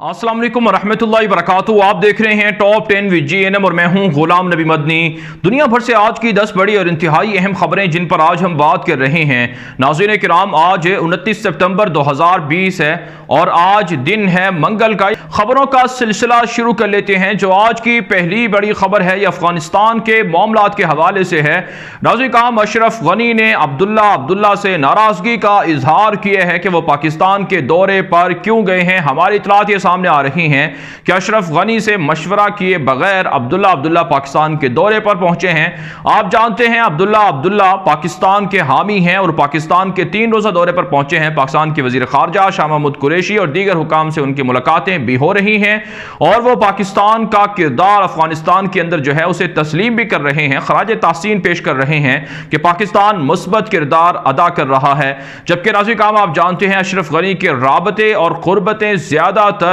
अस्सलाम वालेकुम रहमतुल्लाहि वबरकातुहू। आप देख रहे हैं टॉप 10 विद GNM और मैं हूं गुलाम नबी मदनी। दुनिया भर से आज की 10 बड़ी और इंतहाई अहम खबरें जिन पर आज हम बात कर रहे हैं। नाज़रीन किराम, आज 29 सितंबर 2020 है और आज दिन है मंगल का। खबरों का सिलसिला शुरू कर लेते हैं। जो आज की पहली बड़ी खबर है ये अफगानिस्तान के मामलात के हवाले से है। नाज़रीन किराम, अशरफ गनी ने अब्दुल्ला से नाराजगी का इजहार किया है कि वो पाकिस्तान के दौरे पर क्यों गए हैं। हमारी इतलात ये सामने आ रही हैं कि अशरफ गनी से मशवरा किए बगैर अब्दुल्ला पाकिस्तान के दौरे पर पहुंचे हैं। आप जानते हैं अब्दुल्ला पाकिस्तान के हामी हैं और पाकिस्तान के 3 रोजा दौरे पर पहुंचे हैं। पाकिस्तान के वजीर खारजा शाह महमूद कुरैशी और दीगर हुकाम से उनकी मुलाकातें भी हो रही हैं और वो पाकिस्तान का किरदार अफगानिस्तान के अंदर जो है उसे तस्लीम भी कर रहे हैं, खराज तहसीन पेश कर रहे हैं कि पाकिस्तान मुस्बत किरदार अदा कर रहा है। जबकि नाज़रीन काम, आप जानते हैं अशरफ गनी के राबते और कुर्बतें ज्यादातर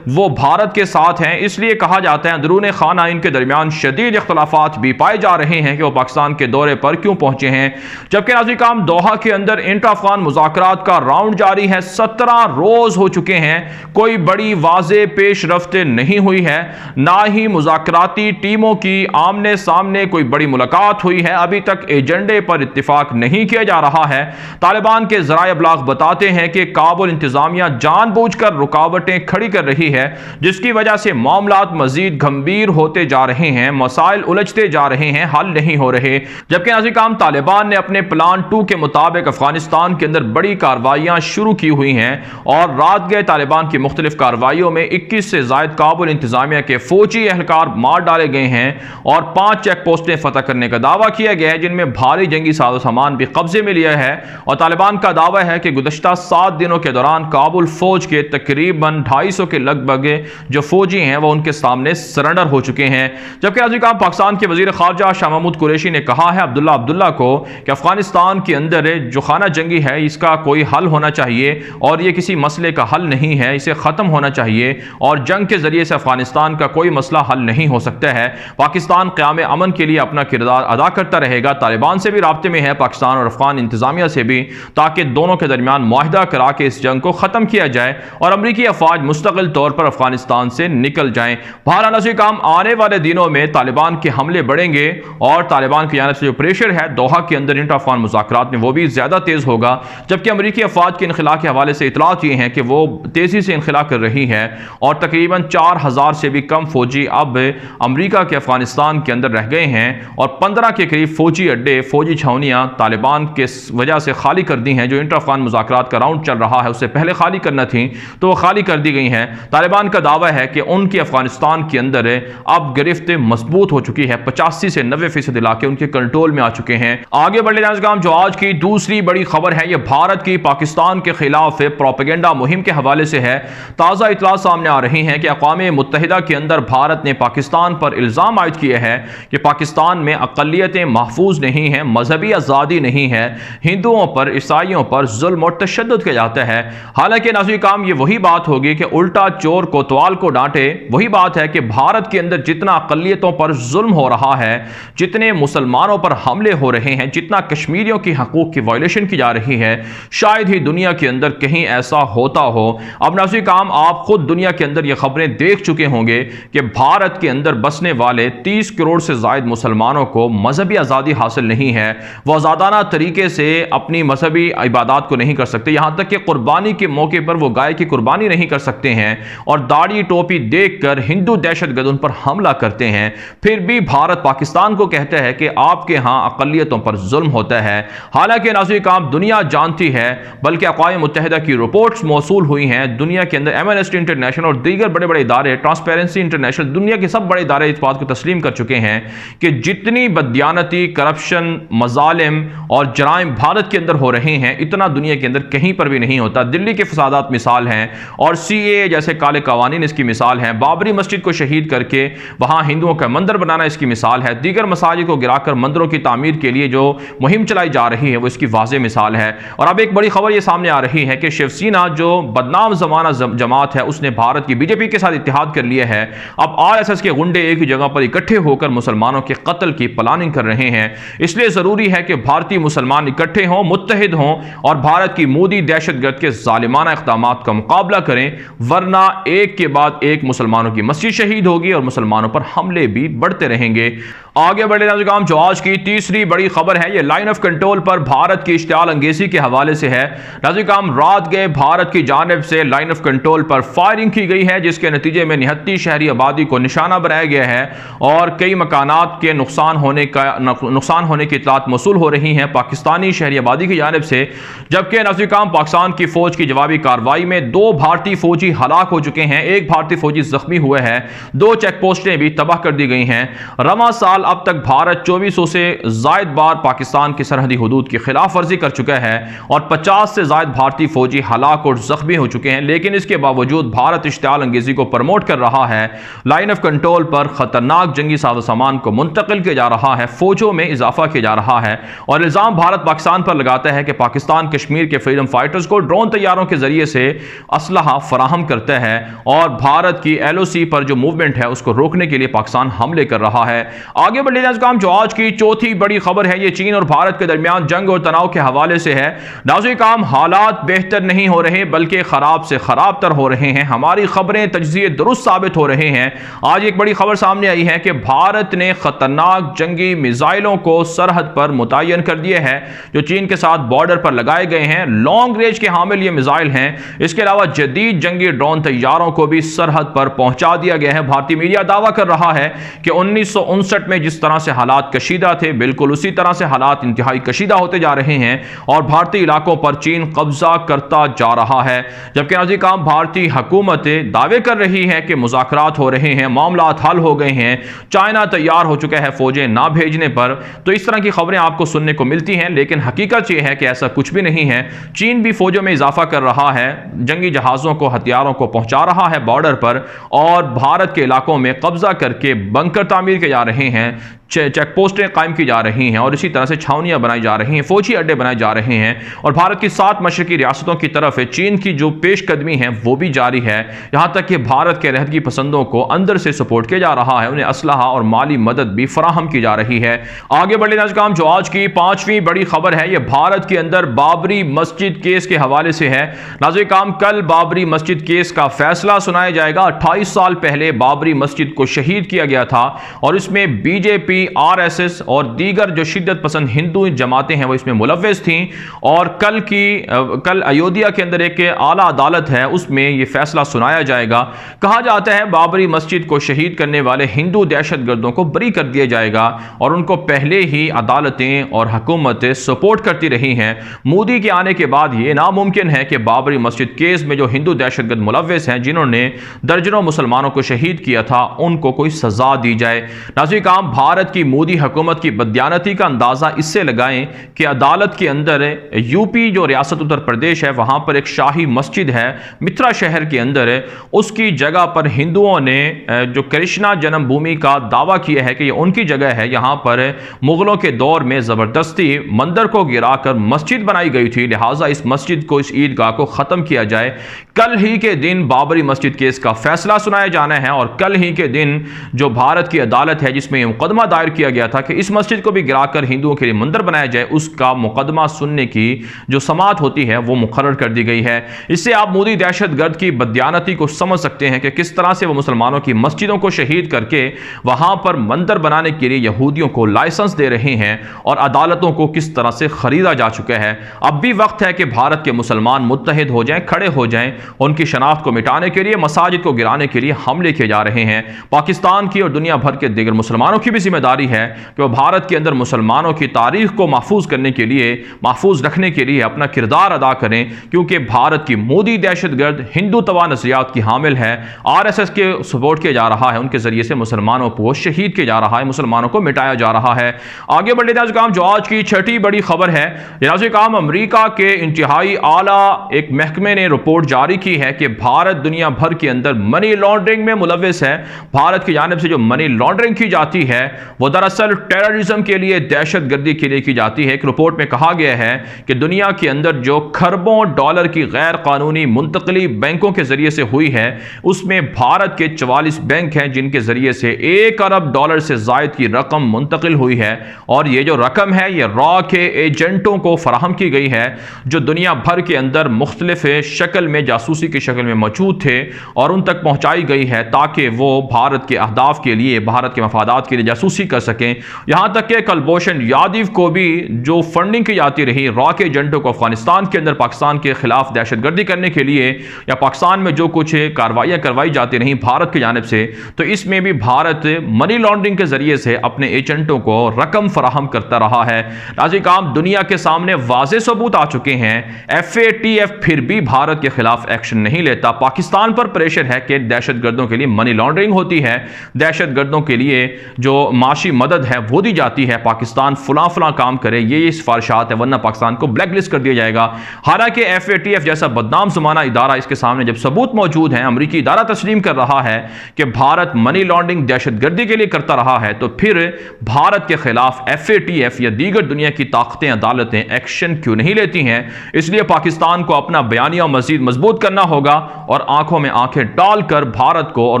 वो भारत के साथ हैं, इसलिए कहा जाता है अंदरूनी खाना इनके दरमियान शदीद इख्तलाफात भी पाए जा रहे हैं कि वो पाकिस्तान के दौरे पर क्यों पहुंचे हैं। जबकि नाज़रीन काम, दोहा के अंदर इंटर अफगान मुज़ाकरात का राउंड जारी है। 17 रोज हो चुके हैं, कोई बड़ी वाज़े पेशरफ्त नहीं हुई है, ना ही मुज़ाकराती टीमों की आमने सामने कोई बड़ी मुलाकात हुई है। अभी तक एजेंडे पर इत्तिफाक नहीं किया जा रहा है। तालिबान के ज़राए अबलाग बताते हैं कि काबुल इंतजामिया जानबूझकर रुकावटें खड़ी कर रही है, जिसकी वजह से मामलात मजीद गंभीर होते जा रहे हैं, मसाइल उलझते जा रहे हैं, हल नहीं हो रहे। जबकि नाज़रीन काम, तालिबान ने अपने प्लान 2 के मुताबिक अफगानिस्तान के अंदर बड़ी कार्रवाइयां शुरू की हुई हैं और रात गए तालिबान की मुख्तलिफ कार्रवाइयों में 21 से जायद काबुल इंतजामिया के फौजी एहलकार मार डाले गए हैं और 5 चेक पोस्टें फतह करने का दावा किया गया है, जिनमें भारी जंगी साजो सामान भी कब्जे में लिया है। और तालिबान का दावा है कि गुज़श्ता 7 दिनों के दौरान काबुल फौज के तकरीबन 250 के लगभग जो फौजी हैं वो उनके सामने सरेंडर हो चुके हैं। जबकि नाज़रीन काम, पाकिस्तान के वजीर खारजा शाह महमूद कुरैशी ने कहा है अब्दुल्ला को कि अफगानिस्तान के अंदर जो खाना जंगी है इसका कोई हल होना चाहिए और ये किसी मसले का हल नहीं है, इसे ख़त्म होना चाहिए और जंग के जरिए से अफगानिस्तान का कोई मसला हल नहीं हो सकता है। पाकिस्तान क़याम अमन के लिए अपना किरदार अदा करता रहेगा। तालिबान से भी राब्ते में है पाकिस्तान और अफगान इंतजामिया से भी, ताकि दोनों के दरमियान मुआहिदा करा के इस जंग को ख़त्म किया जाए और अमरीकी अफवाज मुस्तकिल तौर पर अफगानिस्तान से निकल जाएं। बहरहाल नाज़रीन काम, आने वाले दिनों में तालिबान के हमले बढ़ेंगे और तालिबान की जानिब से जो प्रेशर है दोहा के अंदर इंटर अफगान मुज़ाकरात में वो भी ज्यादा तेज होगा। जबकि अमरीकी अफवाज के इनखला के हवाले से इतलात ये हैं कि वो तेजी से इनखला कर रही है और तकरीबन 4000 से भी कम फौजी अब अमरीका के अफगानिस्तान के अंदर रह गए हैं और 15 के करीब फौजी अड्डे, फौजी छावनियां तालिबान के वजह से खाली कर दी हैं। जो इंटर अफगान मुज़ाकरात का राउंड चल रहा है उससे पहले खाली करना थी तो वो खाली कर दी गई हैं। तालिबान का दावा है कि उनकी अफगानिस्तान के अंदर अब गिरफ्त मजबूत हो चुकी है, 85 से 90% इलाके उनके कंट्रोल में आ चुके हैं। आगे बढ़े नाज़रीन, जो आज की दूसरी बड़ी खबर है यह भारत की पाकिस्तान के खिलाफ प्रोपेगेंडा मुहिम के हवाले से है। ताज़ा इतला सामने आ रही हैं कि अक़वाम मुत्तहिदा के अंदर भारत ने पाकिस्तान पर इल्ज़ाम आयद किया है कि पाकिस्तान में अक़लियतें महफूज नहीं हैं, मजहबी आज़ादी नहीं है, हिंदुओं पर, ईसाइयों पर जुल्म और तशद्दुद किया जाता है। हालांकि नाज़रीन काम, ये वही बात होगी कि उल्टा चोर कोतवाल को डांटे। वही बात है कि भारत के अंदर जितना अक़लियतों पर जुल्म हो रहा है, जितने मुसलमानों पर हमले हो रहे हैं, जितना कश्मीरियों की हकूक़ की वायलेशन की जा रही है, शायद ही दुनिया के अंदर कहीं ऐसा होता हो। अब नाज़रीन काम, आप खुद दुनिया के अंदर ये खबरें देख चुके होंगे कि भारत के अंदर बसने वाले 30 करोड़ से ज़ायद मुसलमानों को मजहबी आज़ादी हासिल नहीं है। वह आज़ादाना तरीके से अपनी मजहबी इबादत को नहीं कर सकते, यहाँ तक कि कुर्बानी के मौके पर वो गाय की कुर्बानी नहीं कर सकते हैं और दाढ़ी टोपी देखकर हिंदू दहशतगर्द उन पर हमला करते हैं। फिर भी भारत पाकिस्तान को कहता है कि आपके यहां अक़लियतों पर जुल्म होता है। हालांकि नाज़रीन काम, दुनिया जानती है, बल्कि अक़वाम मुत्तहिदा की रिपोर्ट्स मौसूल हुई हैं दुनिया के अंदर, एमनेस्टी इंटरनेशनल और दीगर बड़े बड़े इदारे, ट्रांसपेरेंसी इंटरनेशनल, दुनिया के सब बड़े इदारे इस बात को तस्लीम कर चुके हैं कि जितनी बदयानती, करप्शन, मजालिम और जराइम भारत के अंदर हो रहे हैं, इतना दुनिया के अंदर कहीं पर भी नहीं होता। दिल्ली के फसादात मिसाल हैं और CAA जैसे काले कवानीन इसकी मिसाल है, बाबरी मस्जिद को शहीद करके वहां हिंदुओं का मंदिर बनाना इसकी मिसाल है, दीगर मसाजिद को गिराकर मंदिरों की तामीर के लिए जो मुहिम चलाई जा रही है वो इसकी वाज़े मिसाल है। और अब एक बड़ी खबर ये सामने आ रही है कि शिवसेना जो बदनाम जमाना जमात है उसने भारत की BJP के साथ इत्तेहाद कर लिया है। अब RSS के गुंडे एक ही जगह पर इकट्ठे होकर मुसलमानों के कत्ल की प्लानिंग कर रहे हैं। इसलिए जरूरी है कि भारतीय मुसलमान इकट्ठे हों, मुत्तहिद हों और भारत की मोदी दहशतगर्द के जालिमाना इक़दामात का मुकाबला करें, वरना एक के बाद एक मुसलमानों की मस्जिद शहीद होगी और मुसलमानों पर हमले भी बढ़ते रहेंगे। आगे बढ़े नाज़रीन, जो आज की तीसरी बड़ी खबर है ये लाइन ऑफ कंट्रोल पर भारत की इश्तियाल अंगेजी के हवाले से है। नाज़रीन, रात गए भारत की जानिब से लाइन ऑफ कंट्रोल पर फायरिंग की गई है, जिसके नतीजे में 79 शहरी आबादी को निशाना बनाया गया है और कई मकानात के नुकसान होने की इतलात मौसूल हो रही हैं पाकिस्तानी शहरी आबादी की जानिब से। जबकि नाज़रीन, पाकिस्तान की फौज की जवाबी कार्रवाई में 2 भारतीय फौजी हलाक हो चुके हैं, 1 भारतीय फौजी जख्मी हुए हैं, 2 चेक पोस्टें भी तबाह कर दी गई हैं। रवां साल अब तक भारत 2400 से जायद बार पाकिस्तान की सरहदी हुदूद की खिलाफ वर्जी कर चुका है और 50 से जायद भारतीय फौजी हलाक और जख्मी हो चुके हैं। लेकिन इसके बावजूद भारत इश्तियाल अंगेजी को प्रमोट कर रहा है, लाइन ऑफ कंट्रोल पर खतरनाक जंगी साजो सामान को मुंतकिल किया जा रहा है, फौजों में इजाफा किया जा रहा है और इल्जाम भारत पाकिस्तान पर लगाता है कि पाकिस्तान कश्मीर के फ्रीडम फाइटर्स को ड्रोन तैयारों के जरिए से असलहा फराहम करता है और भारत की LOC पर जो मूवमेंट है उसको रोकने के लिए पाकिस्तान हमले कर रहा है। आगे बढ़े नाज़रीन, जो आज की चौथी बड़ी खबर है ये चीन और भारत के दरमियान जंग और तनाव के हवाले से है। नाज़रीन, हालात बेहतर नहीं हो रहे बल्कि खराब से खराब तर हो रहे हैं। हमारी खबरें तज्ज़िये दुरुस्त साबित हो रहे हैं। आज एक बड़ी खबर सामने आई है कि भारत ने खतरनाक जंगी मिसाइलों को सरहद पर मुतय्यन कर दिया है, जो चीन के साथ बॉर्डर पर लगाए गए हैं। लॉन्ग रेंज के हामिल ये मिसाइल हैं। इसके अलावा जदीद जंगी ड्रोन तैयारों को भी सरहद पर पहुंचा दिया गया है। भारतीय मीडिया दावा कर रहा है कि 1959 में जिस तरह से हालात कशीदा थे, बिल्कुल उसी तरह से हालात इंतहाई कशीदा होते जा रहे हैं और भारतीय इलाकों पर चीन कब्जा करता जा रहा है। जबकि नाज़रीन, भारतीय हुकूमत दावे कर रही है कि मुज़ाकरात हो रहे हैं, मामलात हल हो गए हैं, चाइना तैयार हो चुका है फौजें ना भेजने पर। तो इस तरह की खबरें आपको सुनने को मिलती हैं, लेकिन हकीकत यह है कि ऐसा कुछ भी नहीं है। चीन भी फौजों में इजाफा कर रहा है, जंगी जहाज़ों को हथियारों को पहुंचा रहा है बॉर्डर पर और भारत के इलाकों में कब्जा करके बंकर तामीर किए जा रहे हैं, चेक पोस्टें कायम की जा रही हैं और इसी तरह से छावनियां बनाई जा रही हैं, फौजी अड्डे बनाए जा रहे हैं और भारत की 7 मशरकी रियासतों की तरफ चीन की जो पेशकदमी है वो भी जारी है। यहां तक कि भारत के रहदगी पसंदों को अंदर से सपोर्ट किया जा रहा है, उन्हें असलहा और माली मदद भी फराहम की जा रही है। आगे बढ़े नाज़रीन, जो आज की 5वीं बड़ी खबर है यह भारत के अंदर बाबरी मस्जिद केस के हवाले से है। नाज़रीन, कल बाबरी मस्जिद केस का फैसला सुनाया जाएगा। 28 साल पहले बाबरी मस्जिद को शहीद किया गया था और इसमें BJP, RSS और दीगर जो शिद्दत पसंद हिंदू जमातें हैं वो इसमें मुलव्वस थीं और कल अयोध्या के अंदर एक आला अदालत है उसमें यह फैसला सुनाया जाएगा। कहा जाता है बाबरी मस्जिद को शहीद करने वाले हिंदू दहशतगर्दों को बरी कर दिया जाएगा और उनको पहले ही अदालतें और हुकूमतें सपोर्ट करती रही हैं। मोदी के आने के बाद यह नामुमकिन है कि बाबरी मस्जिद केस में जो हिंदू दहशतगर्द मुलव्वस हैं, जिन्होंने दर्जनों मुसलमानों को शहीद किया था, उनको कोई सजा दी जाए। नाज़रीन, भारत की मोदी हुकूमत की बदयानती का अंदाजा इससे लगाएं कि अदालत के अंदर यूपी जो रियासत उत्तर प्रदेश है वहां पर एक शाही मस्जिद है मित्रा शहर के अंदर, उसकी जगह पर हिंदुओं ने जो कृष्णा जन्मभूमि का दावा किया है कि यह उनकी जगह है, यहां पर मुगलों के दौर में जबरदस्ती मंदिर को गिराकर मस्जिद बनाई गई थी, लिहाजा इस मस्जिद को, इस ईदगाह को खत्म किया जाए। कल ही के दिन बाबरी मस्जिद केस का फैसला सुनाया जाना है और कल ही के दिन जो भारत की अदालत है जिसमें मुकदमा दायर किया गया था कि इस मस्जिद को भी गिराकर हिंदुओं के लिए मंदिर बनाया जाए, उसका मुकदमा सुनने की जो समाअत होती है वो मुकर्रर कर दी गई है। इससे आप मोदी दहशतगर्द की बदयानती को समझ सकते हैं कि किस तरह से वो मुसलमानों की मस्जिदों को शहीद करके वहां पर मंदिर बनाने के लिए यहूदियों को लाइसेंस दे रहे हैं और अदालतों को किस तरह से खरीदा जा चुका है। अब भी वक्त है कि भारत के मुसलमान मुत्तहिद हो जाएं, खड़े हो जाएं। उनकी शनाख्त को मिटाने के लिए, मसाजिद को गिराने के लिए हमले किए जा रहे हैं। पाकिस्तान की और दुनिया भर के दीगर मुसलमानों की भी जिम्मेदारी है कि वह भारत के अंदर मुसलमानों की तारीख को महफूज करने के लिए, महफूज रखने के लिए अपना किरदार अदा करें, क्योंकि भारत की मोदी दहशतगर्द हिंदू तवा नजरियात की हामिल है, RSS के सपोर्ट किया जा रहा है, उनके जरिए से मुसलमानों को शहीद किया जा रहा है, मुसलमानों को मिटाया जा रहा है। आगे बढ़े नाज़रीन, जो आज की 6ठी बड़ी खबर है, नाज़रीन, अमेरिका के इंतहाई आला एक महकमे ने रिपोर्ट जारी की है कि भारत दुनिया भर के अंदर मनी लॉन्ड्रिंग में मुलव्वस है। भारत की जानिब से जो मनी लॉन्ड्रिंग की जाती है वो दरअसल टेररिज्म के लिए, दहशत गर्दी के लिए की जाती है। एक रिपोर्ट में कहा गया है कि दुनिया के अंदर जो खरबों डॉलर की गैर कानूनी मुंतकली बैंकों के जरिए से हुई है, उसमें भारत के 44 बैंक हैं जिनके जरिए से 1 अरब डॉलर से जायद की रकम मुंतकिल हुई है। और ये जो रकम है ये रॉ के एजेंटों को फराहम की गई है जो दुनिया भर के अंदर मुख्तलिफ शक्ल में, जासूसी की शक्ल में मौजूद थे, और उन तक पहुंचाई गई है ताकि वो भारत के अहदाफ के लिए, भारत के मफादात के लिए जासूसी कर सकें। यहां तक कि कुलभूषण यादव को भी जो फंडिंग की जाती रही रॉ के एजेंटों को अफगानिस्तान के अंदर पाकिस्तान के खिलाफ दहशतगर्दी करने के लिए, या पाकिस्तान में जो कुछ कार्रवाइयां करवाई जाती रही भारत की जानिब से, तो इसमें भी भारत मनी लॉन्ड्रिंग के जरिए से अपने एजेंटों को रकम फराहम करता रहा है। नाज़रीन काम दुनिया के सामने वाज़े सबूत आ चुके हैं। FATF फिर भी भारत के खिलाफ एक्शन नहीं लेता। पाकिस्तान पर प्रेशर है कि दहशतगर्दों के लिए मनी लॉन्ड्रिंग होती है, दहशतगर्दों के लिए जो माशी मदद है वो दी जाती है, पाकिस्तान फला काम करे, ये सिफारिशात है, वरना पाकिस्तान को ब्लैकलिस्ट कर दिया जाएगा। हालांकि FATF जैसा बदनाम ज़माना इदारा, इसके सामने जब सबूत मौजूद हैं, अमरीकी इदारा तस्लीम कर रहा है कि भारत मनी लॉन्ड्रिंग दहशतगर्दी के लिए करता रहा है, तो फिर भारत के खिलाफ FATF या दीगर दुनिया की ताकतें, अदालतें एक्शन क्यों नहीं लेती हैं? इसलिए पाकिस्तान को अपना बयानिया मजीद मजबूत करना होगा और आंखों में आंखें डालकर भारत को और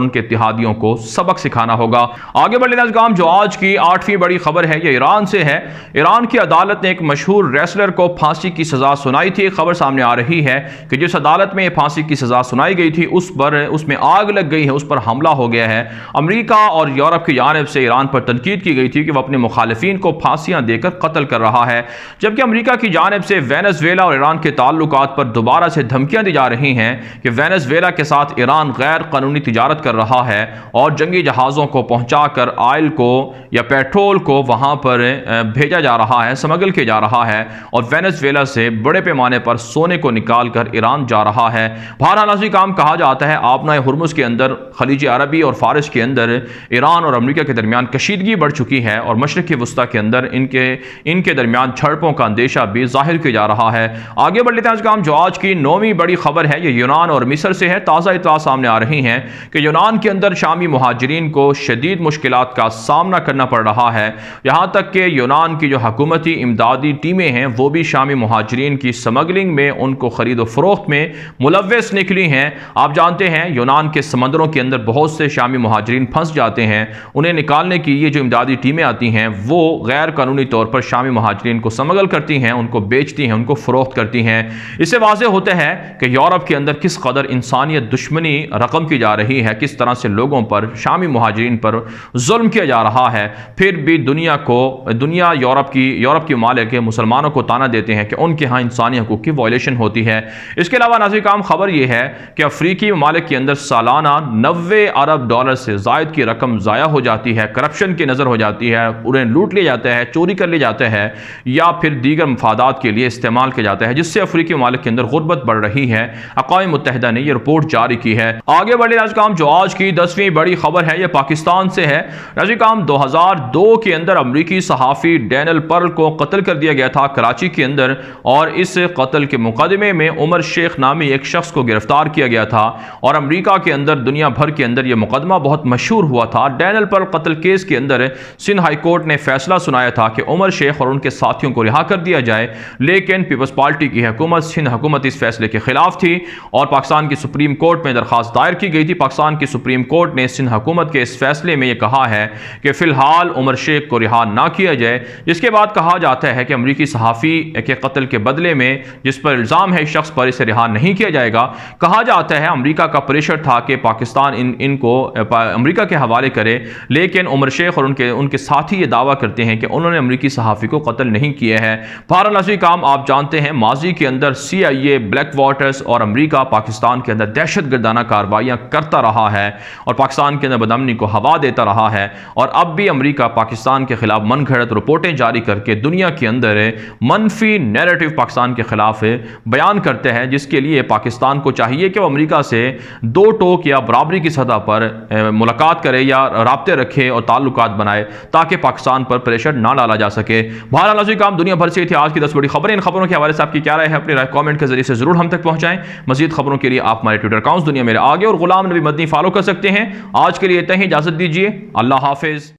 उनके इत्तेहादियों को सबक सिखाना होगा। आगे बढ़ने काम जो आज की 8वीं बड़ी खबर है ये ईरान से है। ईरान की अदालत ने एक मशहूर रेसलर को फांसी की सजा सुनाई थी। खबर सामने आ रही है कि जिस अदालत में फांसी की सजा सुनाई गई थी उसमें आग लग गई है, उस पर हमला हो गया है। अमेरिका और यूरोप की जानिब से ईरान पर तनकीद की गई थी कि वह अपने मुखालिफिन को फांसियां देकर कत्ल कर रहा है, जबकि अमेरिका की जानिब से वेनेजुएला और ईरान के ताल्लुकात पर दोबारा से धमकियां दी जा रही हैं कि वेनेजुएला के साथ ईरान गैर कानूनी तिजारत कर रहा है और जंगी जहाज़ों को पहुंचाकर ऑयल को या पेट्रोल को वहां पर भेजा जा रहा है, स्मगल किया जा रहा है, और वेनेजुएला से बड़े पैमाने पर सोने को निकाल कर ईरान जा रहा है। बहरहाल काम कहा जाता है आबना हुर्मुज़ के अंदर, खलीज अरबी और फारिस के अंदर ईरान और अमेरिका के दरमियान कशीदगी बढ़ चुकी है और मशरिक़ वस्ता के अंदर इनके दरमियान झड़पों का अंदेशा भी जाहिर किया जा रहा है। आगे बढ़ लेते हैं काम जो आज की 9वीं बड़ी खबर है ये यूनान और मिस्र से है। ताज़ा इत्तला सामने आ रही हैं कि यूनान के अंदर शामी मुहाजिरीन को शदीद मुश्किलात का सामना करना पड़ रहा है। यहाँ तक कि यूनान की जो हुकूमती इमदादी टीमें हैं वो भी शामी मुहाजिरीन की स्मगलिंग में, उनको खरीदो फरोख्त में मुलव्वस निकली हैं। आप जानते हैं यूनान के समंदरों के अंदर बहुत से शामी मुहाजिरीन फंस जाते हैं, उन्हें निकालने की ये जो इमदादी टीमें आती हैं वो गैर कानूनी तौर पर शामी मुहाजिरीन को स्मगल करती हैं, उनको बेचती हैं, उनको फरोख्त करती हैं। इससे वाज़ेह होता है कि यूरोप के अंदर किस कदर इंसानियत दुश्मनी रकम की जा रही है, किस तरह से लोगों पर, शामी मुहाजिरीन पर जुल्म किया जा रहा है। फिर भी दुनिया यूरोप की मालिक मुसलमानों को ताना देते हैं कि उनके यहाँ इंसानी हकूक़ की वायलेशन होती है। इसके अलावा नाज़रीन काम खबर यह है कि अफ्रीकी ममालिक के अंदर सालाना 90 अरब डॉलर से ज़ायद की रकम ज़ाया हो जाती है, करप्शन की नज़र हो जाती है, उन्हें लूट लिया जाता है, चोरी कर लिया जाता है या फिर दीगर मफादात के लिए इस्तेमाल किया जाता है, जिससे अफ्रीकी ममालिक के अंदर गुर्बत बढ़ रही है। अक़वाम मुत्तहिदा ने यह रिपोर्ट जारी की है। आगे बढ़े काम जो आज की 10वीं बड़ी खबर है यह पाकिस्तान से है। नाज़रीन काम 2002 के अंदर अमरीकी सहाफ़ी डैनियल पर्ल को कत्ल कर दिया गया था कराची के अंदर, और इस कत्ल के मुकदमे में उमर शेख नामी एक शख्स को गिरफ्तार किया गया था और अमरीका के अंदर, दुनिया भर के अंदर यह मुकदमा बहुत मशहूर हुआ था। डैनियल पर्ल कत्ल केस के अंदर सिंध हाई कोर्ट ने फैसला सुनाया था कि उमर शेख और उनके साथियों को रिहा कर दिया जाए, लेकिन पीपल्स पार्टी की हुकूमत, सिंध हुकूमत इस फैसले के खिलाफ थी और पाकिस्तान की सुप्रीम कोर्ट में दरख्वास्त दायर की गई थी। पाकिस्तान की सुप्रीम कोर्ट ने सिंध हुकूमत के इस फैसले में यह कहा है कि फिलहाल उमर शेख को रिहा ना किया जाए। जिसके बाद कहा जाता है कि अमरीकी सहाफ़ी के कत्ल के बदले में जिस पर इल्ज़ाम है इस शख्स पर, इसे रिहा नहीं किया जाएगा। कहा जाता है अमरीका का प्रेशर था कि पाकिस्तान इनको अमरीका के हवाले करे, लेकिन उमर शेख और उनके साथी ये दावा करते हैं कि उन्होंने अमरीकी सहाफ़ी को कत्ल नहीं किया है। बहरहाल काम आप जानते हैं माजी के अंदर CIA, ब्लैक वाटर्स और अमरीका पाकिस्तान के अंदर दहशत गर्दाना कार्रवाइयाँ करता रहा है और पाकिस्तान के अंदर बदअमनी को हवा देता रहा है, और अब भी अमरीका पाकिस्तान के खिलाफ मन घड़त रिपोर्टें जारी करके दुनिया के अंदर मनफी नैरेटिव पाकिस्तान के खिलाफ बयान करते हैं, जिसके लिए पाकिस्तान को चाहिए कि वो अमरीका से दो टोक या बराबरी की सतह पर मुलाकात करे या राब्ते रखे और ताल्लुकात बनाए ताकि पाकिस्तान पर प्रेशर ना डाला जा सके। बहरहाल काम दुनिया भर से थी आज की 10 बड़ी खबरें। इन खबरों के हवाले से आपकी क्या राय है? अपनी राय कमेंट के जरिए से जरूर हम तक पहुंचाएं। मजीद खबरों के लिए आप हमारे ट्विटर अकाउंट दुनिया मेरे आगे और गुलाम नबी मदनी फॉलो कर सकते हैं। आज के लिए इतना ही, इजाजत दीजिए। अल्लाह हाफिज।